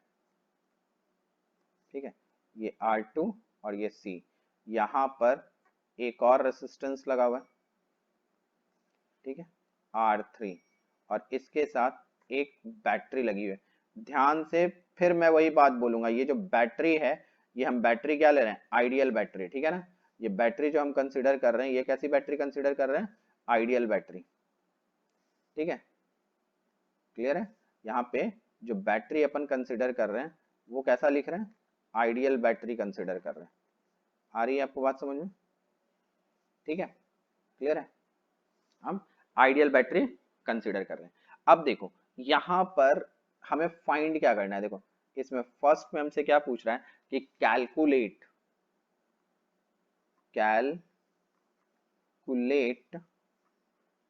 A: ठीक है, ये R2 और ये C, यहाँ पर एक और रेसिस्टेंस लगा हुआ है, ठीक है R3, और इसके साथ एक बैटरी लगी हुई है। ध्यान से फिर मैं वही बात बोलूंगा, ये जो बैटरी है ये हम बैटरी क्या ले रहे हैं आइडियल बैटरी। ठीक है ना, ये बैटरी जो हम कंसिडर कर रहे हैं ये कैसी बैटरी कंसिडर कर रहे हैं, आइडियल बैटरी। ठीक है, क्लियर है, यहाँ पे जो बैटरी अपन कंसिडर कर रहे हैं वो कैसा लिख रहे हैं, आइडियल बैटरी कंसिडर कर रहे हैं। आ रही है आपको बात समझ में, ठीक है क्लियर है, हम आइडियल बैटरी कंसिडर कर रहे हैं। अब देखो यहाँ पर हमें फाइंड क्या करना है, देखो इसमें फर्स्ट में हमसे क्या पूछ रहा है कि calculate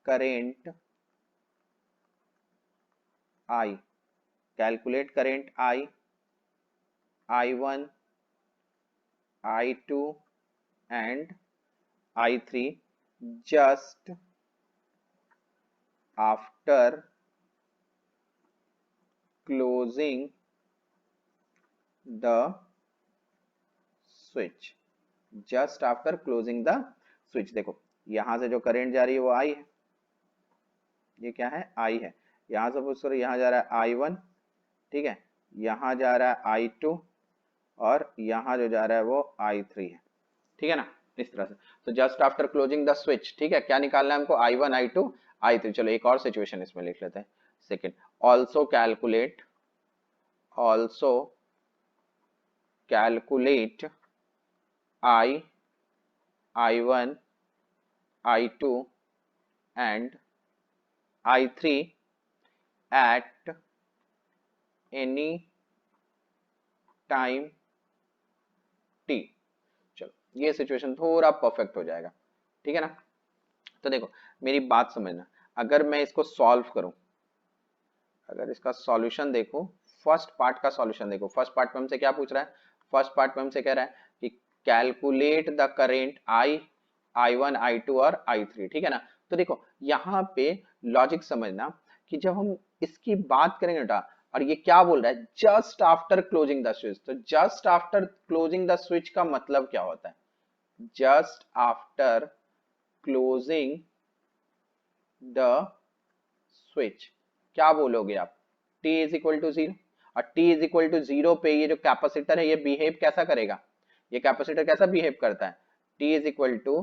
A: current I, calculate current I1 I2 and I3 just after closing the switch, just after closing the switch। देखो यहां से जो करंट जा रही है वो I है, ये क्या है I है, यहां सपोज करो यहाँ जा रहा है I1, ठीक है, यहाँ जा रहा है I2 और यहाँ जो जा रहा है वो I3 है। ठीक है ना, इस तरह से। तो just after closing the switch, ठीक है, क्या निकालना है हमको I1 I2 I3। चलो एक और सिचुएशन इसमें लिख लेते हैं, second also calculate I, I1, I2 and I3 at any time t। चलो ये सिचुएशन थोड़ा परफेक्ट हो जाएगा, ठीक है ना। तो देखो मेरी बात समझना, अगर मैं इसको सॉल्व करूं, अगर इसका सॉल्यूशन देखो, फर्स्ट पार्ट का सॉल्यूशन देखो, फर्स्ट पार्ट में हमसे क्या पूछ रहा है, फर्स्ट पार्ट में हमसे कह रहा है कि calculate the current I, I1, I2 और I3, ठीक है ना। तो देखो यहाँ पे लॉजिक समझना कि जब हम इसकी बात करेंगे बेटा, और ये क्या बोल रहा है, just after closing the switch, तो just after closing the switch का मतलब क्या होता है, just after closing the switch क्या बोलोगे आप, t इज इक्वल टू 0, और t इज इक्वल टू 0 पे ये जो कैपेसिटर है ये बिहेव कैसा करेगा, ये कैपेसिटर कैसा बिहेव करता है, t इज इक्वल टू,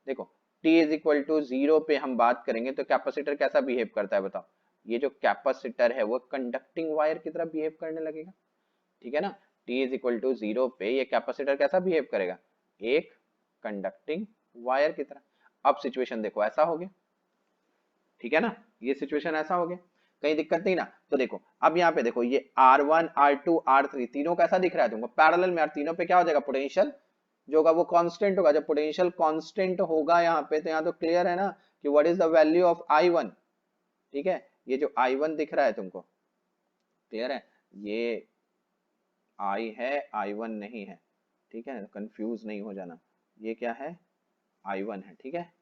A: देखो t इज इक्वल टू 0 पे हम बात करेंगे तो कैपेसिटर कैसा बिहेव करता है बताओ, ये जो कैपेसिटर है वो कंडक्टिंग वायर की तरह बिहेव करने लगेगा, ठीक है ना। t इज इक्वल टू 0 पे ये कैपेसिटर कैसा बिहेव करेगा, एक कंडक्टिंग वायर की तरह। अब सिचुएशन देखो ऐसा हो गया, ठीक है ना, ये सिचुएशन ऐसा हो गया, कहीं दिक्कत नहीं ना। तो देखो अब यहाँ पे देखो ये R1, R2, R3 तीनों कैसा दिख रहा है तुमको, पैरेलल में, यार तीनों पे क्या हो जाएगा, पोटेंशियल जो होगा वो कांस्टेंट होगा, जब पोटेंशियल कांस्टेंट होगा यहाँ पे, तो यहाँ तो क्लियर है ना कि what is the value of I1, ठीक है, ये जो I1 दिख रहा है तुमको, क्लियर है, ये I है, I1 नहीं है, ठीक है, कंफ्यूज नहीं हो जाना, ये क्या है, I1 है, ठीक है,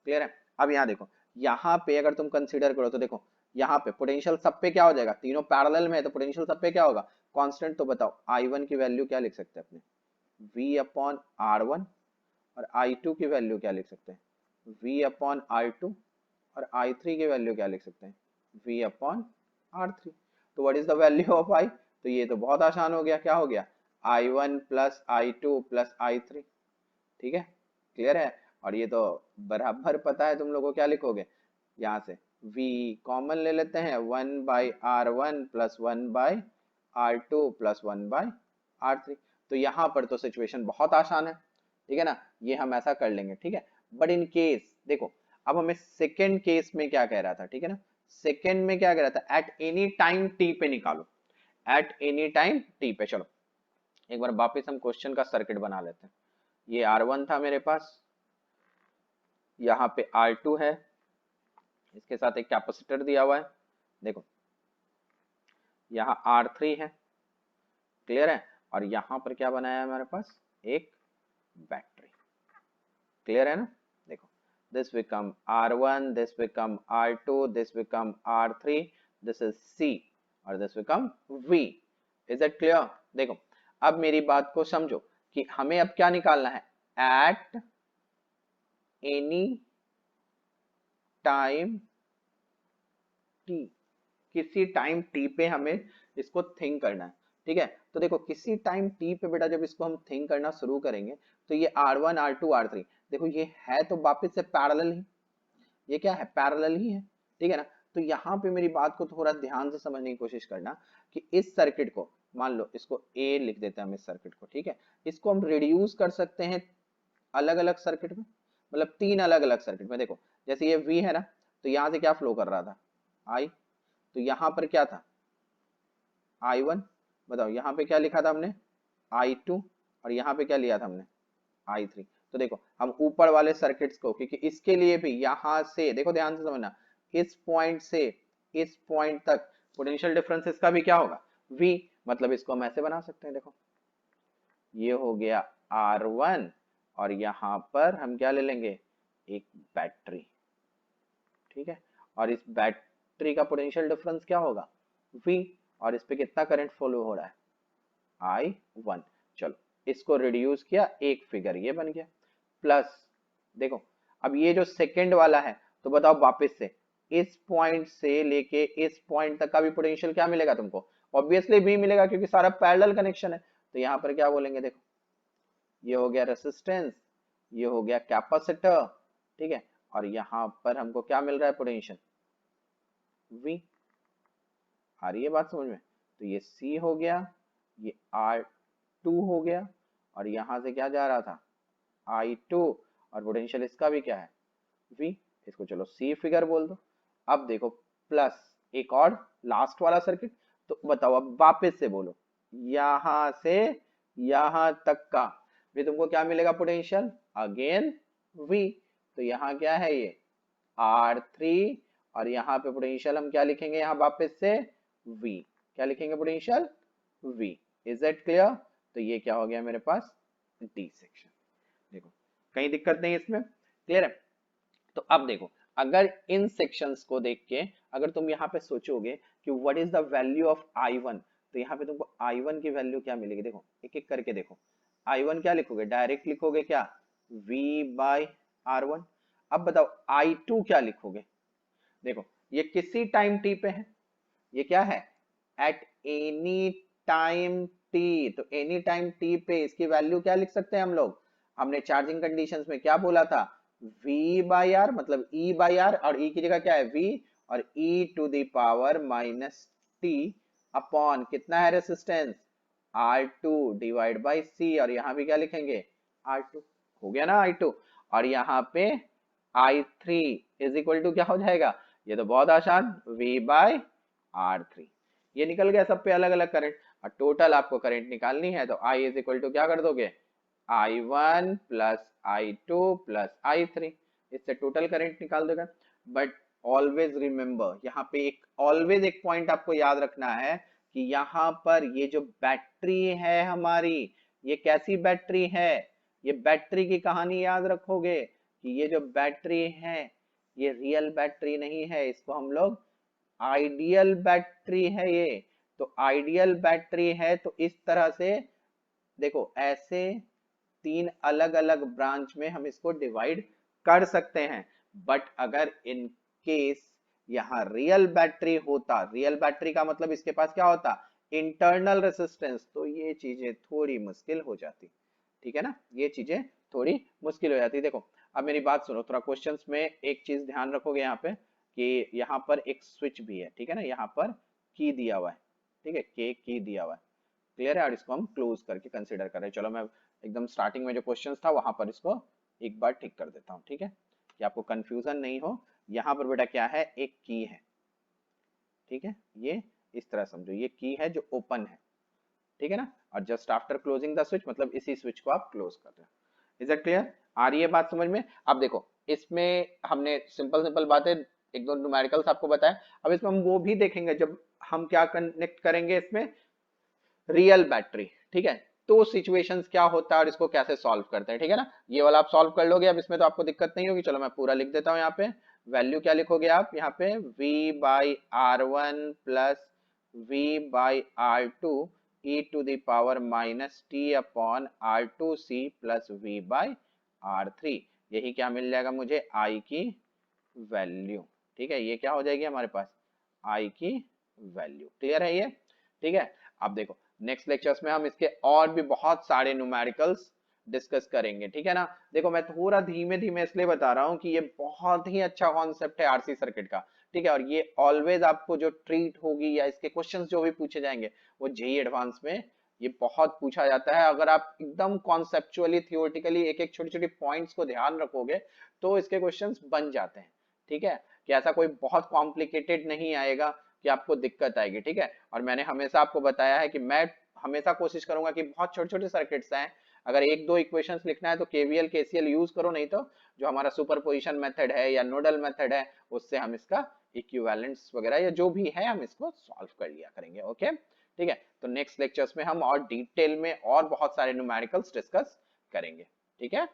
A: क्लियर है। अब यहाँ देखो, यहाँ पे अगर तुम कंसीडर करो तो देखो यहाँ पे पोटेंशियल सब पे क्या हो जाएगा, तीनों पैरेलल में है तो पोटेंशियल सब पे क्या होगा, कांस्टेंट। तो बताओ I1 की वैल्यू क्या लिख सकते हैं अपने, V अपॉन R1, और I2 की वैल्यू क्या लिख सकते हैं, V अपॉन R2, और I3 की वैल्यू क्या लिख सकते हैं, V अपॉन R3। तो what is the value of I, तो ये तो बहुत आसान हो गया, क्या हो गया, I1 plus I2 plus I3, ठीक है, क्लियर है। और ये तो बराबर पता है तुम लोगों को, क्या लिखोगे, यहाँ से v कॉमन ले लेते हैं, 1/R1 plus 1/R2 plus 1/R3। तो यहाँ पर तो सिचुएशन बहुत आसान है, ठीक है ना, ये हम ऐसा कर लेंगे, ठीक है। बट इन केस देखो, अब हमें सेकेंड केस में क्या कह रहा था, ठीक है ना, सेकेंड में क्या कह रहा था, एट एनी टाइम t पे निकालो, एट एनी टाइम t पे। चलो एक बार वापस हम क्वेश्चन का सर्किट बना लेते हैं, ये R1 था मेरे पास, यहाँ पे R2 है, इसके साथ एक कैपेसिटर दिया हुआ है, देखो यहाँ R3 है, क्लियर है, और यहाँ पर क्या बनाया है हमारे पास, एक बैटरी, क्लियर है ना। देखो this become R1, this become R2, this become R3, this is C, और this become V। Is that clear? देखो अब मेरी बात को समझो कि हमें अब क्या निकालना है, at any time t, किसी टाइम t पे हमें इसको थिंक करना है, ठीक है। तो देखो किसी टाइम t पे बेटा जब इसको हम थिंक करना शुरू करेंगे तो ये R1, R2, R3 देखो ये है तो वापस से पैरेलल ही, ये क्या है, पैरेलल ही है, ठीक है ना। तो यहाँ पे मेरी बात को थोड़ा ध्यान से समझने की कोशिश करना कि इस सर्किट को मान लो, इसको A लिख देते हैं हम इस सर्किट को, ठीक है, इसको हम रिड्यूस कर सकते हैं अलग अलग सर्किट में, मतलब तीन अलग अलग सर्किट में। देखो जैसे ये V है ना, तो यहाँ से क्या फ्लो कर रहा था, I, तो यहाँ पर क्या था, I1, बताओ यहाँ पे क्या लिखा था हमने, I2, और यहाँ पे क्या लिया था हमने, I3। तो देखो हम ऊपर वाले सर्किट्स को, क्योंकि इसके लिए भी यहाँ से देखो ध्यान से समझना, इस पॉइंट से इस पॉइंट तक पोटेंशियल डिफरेंस इसका भी क्या होगा, V, मतलब इसको हम ऐसे बना सकते हैं, देखो ये हो गया R1, और यहाँ पर हम क्या ले लेंगे, एक बैटरी, ठीक है, और इस बैटरी का पोटेंशियल डिफरेंस क्या होगा, V, और इस पे कितना करंट फ्लो हो रहा है, I1। चलो इसको रिड्यूस किया, एक फिगर ये बन गया, प्लस देखो अब ये जो सेकंड वाला है, तो बताओ वापस से इस पॉइंट से लेके इस पॉइंट तक का भी पोटेंशियल क्या मिलेगा तुमको, ऑब्वियसली भी मिलेगा क्योंकि सारा पैरेलल कनेक्शन है। तो यहाँ पर क्या बोलेंगे, देखो ये हो गया रेसिस्टेंस, ये हो गया कैपेसिटर, ठीक है, और यहाँ पर हमको क्या मिल रहा है, पोटेंशियल V। आ रही है बात समझ में, तो ये C हो गया, ये R I2 हो गया, और यहां से क्या जा रहा था I2, और पोटेंशियल इसका भी क्या है V, इसको चलो C फिगर बोल दो। अब देखो प्लस एक और लास्ट वाला सर्किट, तो बताओ अब वापस से बोलो, यहां से यहां तक का भी तुमको क्या मिलेगा पोटेंशियल, अगेन V। तो यहाँ क्या है ये R3, और यहाँ पे पोटेंशियल हम क्या लिखेंगे, यहाँ वापस से V, क्या लिखेंगे potential V। Is that clear? तो ये क्या हो गया मेरे पास डी सेक्शन। देखो कहीं दिक्कत नहीं इसमें, क्लियर है? तो अब देखो अगर इन सेक्शंस को देख के अगर तुम यहाँ पे सोचोगे कि what is the value of I1, तो यहाँ पे तुमको I1 की वैल्यू क्या मिलेगी, देखो एक एक करके देखो। I1 क्या लिखोगे, डायरेक्ट लिखोगे क्या V बाय R1। अब बताओ I2 क्या लिखोगे, देखो ये किसी टाइम t पे है, ये क्या है एट एनी टाइम t, तो एनी टाइम t पे इसकी वैल्यू क्या लिख सकते हैं हम लोग, हमने चार्जिंग कंडीशंस में क्या बोला था v बाई आर, मतलब e बाई आर, और e की जगह क्या है v, और e to the power minus t upon कितना है resistance R2 divide by c, और यहाँ भी क्या लिखेंगे R2, हो गया ना I2। और यहाँ पे I3 इज इक्वल टू क्या हो जाएगा, ये तो बहुत आसान V बाय R3, ये निकल गया सब पे अलग अलग करंट। और टोटल आपको करंट निकालनी है तो I इज इक्वल टू क्या कर दोगे I1 plus I2 plus I3, इससे टोटल करंट निकाल दोगे। बट ऑलवेज रिमेंबर, यहाँ पे एक ऑलवेज एक पॉइंट आपको याद रखना है कि यहाँ पर ये जो बैटरी है हमारी, ये कैसी बैटरी है, ये बैटरी की कहानी याद रखोगे कि ये जो बैटरी है ये रियल बैटरी नहीं है, इसको हम लोग आइडियल बैटरी है ये। तो आइडियल बैटरी है तो इस तरह से देखो ऐसे तीन अलग अलग ब्रांच में हम इसको डिवाइड कर सकते हैं। बट अगर इन केस यहाँ रियल बैटरी होता, रियल बैटरी का मतलब इसके पास क्या होता इंटरनल रेसिस्टेंस, तो ये चीजें थोड़ी मुश्किल हो जाती, ठीक है ना, ये चीजें थोड़ी मुश्किल हो जाती। देखो अब मेरी बात सुनो, थोड़ा क्वेश्चंस में एक चीज ध्यान रखोगे यहाँ पे कि यहाँ पर एक स्विच भी है, ठीक है ना, यहाँ पर की दिया हुआ है, ठीक है, के की दिया हुआ है, क्लियर है, और इसको हम क्लोज करके कंसिडर कर रहे हैं। चलो मैं एकदम स्टार्टिंग में जो क्वेश्चन था वहां पर इसको एक बार ठीक कर देता हूँ, ठीक है, कि आपको कंफ्यूजन नहीं हो। यहाँ पर बेटा क्या है, एक की है, ठीक है, ये इस तरह समझो, ये की है जो ओपन है, ठीक है ना, और just after closing the switch मतलब इसी स्विच को आप क्लोज कर रहे हो। इज दैट क्लियर, आ रही है बात समझ में? अब देखो इसमें हमने सिंपल सिंपल बातें एक दो न्यूमेरिकल्स आपको बताया, अब इसमें हम वो भी देखेंगे जब हम क्या कनेक्ट करेंगे इसमें रियल बैटरी, ठीक है, तो सिचुएशंस क्या होता है और इसको कैसे सॉल्व करते हैं, ठीक है ना, ये वाला आप सॉल्व कर लोगे, अब इसमें तो आपको दिक्कत नहीं होगी। चलो मैं पूरा लिख देता हूँ यहाँ पे, वैल्यू क्या लिखोगे आप यहाँ पे v by R1 plus v by R2 e to the power minus t upon R2c plus v by R3, यही क्या मिल जाएगा मुझे I की वैल्यू, ठीक है, ये क्या हो जाएगी हमारे पास I की वैल्यू, क्लियर है ये, ठीक है। अब देखो नेक्स्ट लेक्चर्स में हम इसके और भी बहुत सारे न्यूमेरिकल्स डिस्कस करेंगे, ठीक है ना। देखो मैं थोड़ा धीमे धीमे इसलिए बता रहा हूँ कि ये बहुत ही अच्छा कॉन्सेप्ट है आरसी सर्किट का, ठीक है, और ये ऑलवेज आपको जो ट्रीट होगी या इसके क्वेश्चंस जो भी पूछे जाएंगे वो जेई एडवांस में ये बहुत पूछा जाता है। अगर आप एकदम कॉन्सेप्चुअली थियोरेटिकली एक एक छोटी छोटी पॉइंट्स को ध्यान रखोगे तो इसके क्वेश्चंस बन जाते हैं, ठीक है, कि ऐसा कोई बहुत कॉम्प्लिकेटेड नहीं आएगा कि आपको दिक्कत आएगी, ठीक है। और मैंने हमेशा आपको बताया है कि मैं हमेशा कोशिश करूंगा कि बहुत छोटे छोटे सर्किट्स हैं, अगर एक दो इक्वेशंस लिखना है तो केवीएल केसीएल यूज करो, नहीं तो जो हमारा सुपरपोजिशन मेथड है या नोडल मेथड है उससे हम इसका इक्विवेलेंस वगैरह या जो भी है हम इसको सॉल्व कर लिया करेंगे, ओके, ठीक है। तो नेक्स्ट लेक्चर्स में हम और डिटेल में और बहुत सारे न्यूमेरिकल्स डिस्कस करेंगे, ठीक है।